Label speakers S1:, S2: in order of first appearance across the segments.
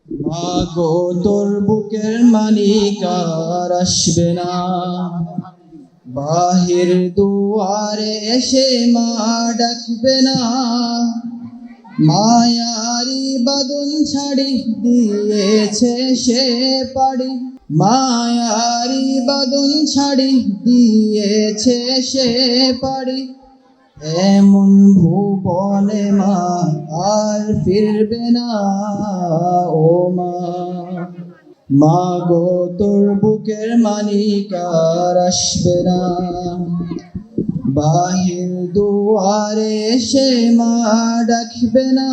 S1: মাগো তোর বুকের মানিক আর আসবে না, বাহির দুয়ারে এসে মা ডাকবে না। মায়ারি বাঁধন ছাড়ি দিয়েছে সে পাড়ি, মায়ারি বাঁধন ছাড়ি দিয়েছে সে পাড়ি। এমন ভুবনে মা আর ফিরবে না ও মা। মাগো তোর বুকের মানিক আর আসবে না, বাহির দুয়ারে এসে মা ডাকবে না।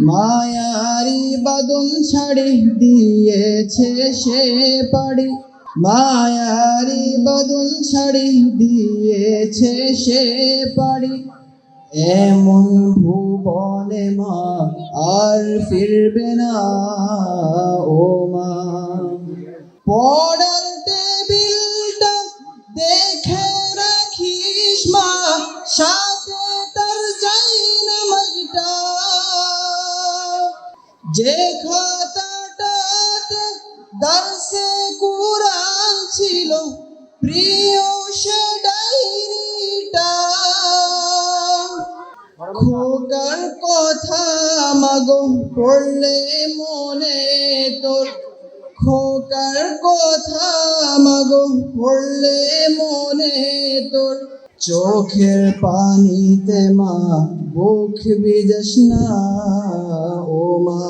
S1: মায়ারি বাঁধন ছাড়ি দিয়েছে সে পাড়ি, মায়ারি বাঁধন ছাড়ি দিয়েছে সে পাড়ি। এমন ভুবনে মা আর ফিরবে না ও মা। পড়ার টেবিলটা দেখে রাখিস মা, সাথে তার যাই নামাজটা। যে খাতাটাতে দার্সে কুরআন ছিল, প্রিয় সে ডায়েরিটা। খোকার কথা মাগো পড়লে মনে তোর, খোকার কথা মাগো পড়লে মনে তোর। চোখের পানিতে মা বুক ভিজাস না ও মা।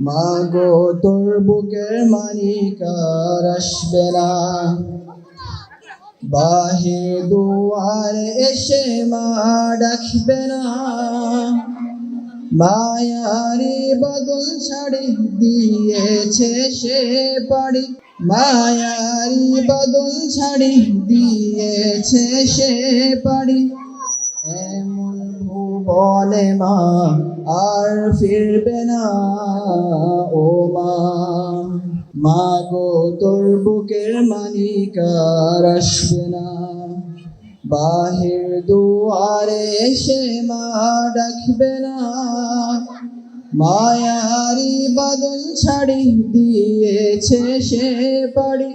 S1: মাগো তোর বুকের মানিক আর আসবে না, বাহির দুয়ারে এসে মা ডাকবে না। মায়ারি বাঁধন ছাড়ি দিয়েছে সে পাড়ি, মায়ারি বাঁধন ছাড়ি দিয়েছে সে পাড়ি। এমন ভুবনে মা আর ফিরবে না ও মা। মাগো তোর বুকের মানিক আর আসবে না, বাহির দুয়ারে এসে মা ডাকবে না। মায়ারি বাঁধন ছাড়ি দিয়েছে সে পাড়ি,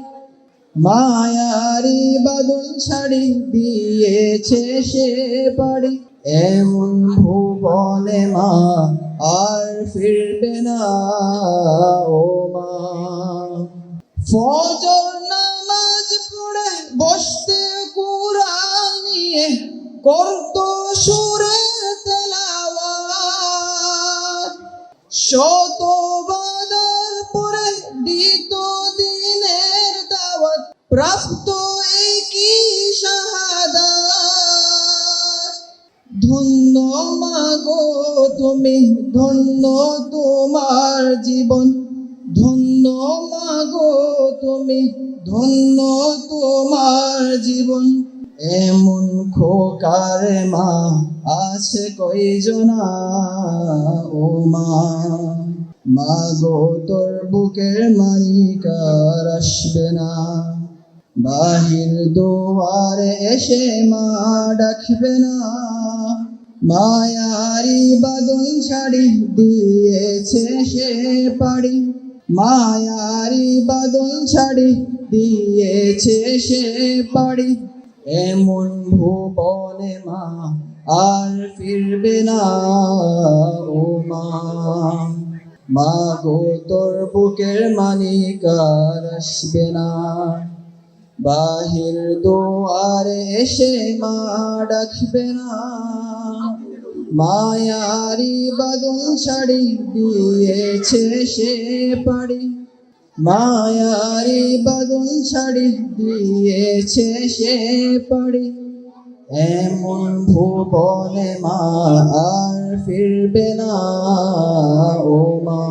S1: মায়ারি বাঁধন ছাড়ি দিয়েছে সে পাড়ি। এমন ভুবনে মা আর ফিরবে না ও মা। ফজর নামাজ পড়ে বসতে কুরআন নিয়ে, করতো সুরের তেলাওয়াত। শত বাধার পরে দিত দিনের দাওয়াত, প্রাপ্ত একই শাহাদাত। ধন্য মাগো তুমি, ধন্য তোমার জীবন, ধন্য মাগো তুমি, ধন্য তোমার জীবন। এমন খোকার মা আছে কয়জনা ও মা। মাগো তোর বুকের মানিক আর আসবে না, বাহির দুয়ারে এসে মা ডাকবে না। মায়ারি বাঁধন ছাড়ি দিয়েছে সে পাড়ি, মায়ারি বাঁধন ছাড়ি দিয়েছে সে পাড়ি। এমন ভুবনে মা আর ফিরবে না ও মা। মাগো তোর বুকের মানিক আর আসবে না, বাহির দুয়ারে এসে মা ডাকবে না। মায়ারি বাঁধন ছাড়ি দিয়েছে সে পাড়ি, মায়ারি বাঁধন ছাড়ি দিয়েছে সে পাড়ি। এমন ভুবনে মা আর ফিরবে না ও মা।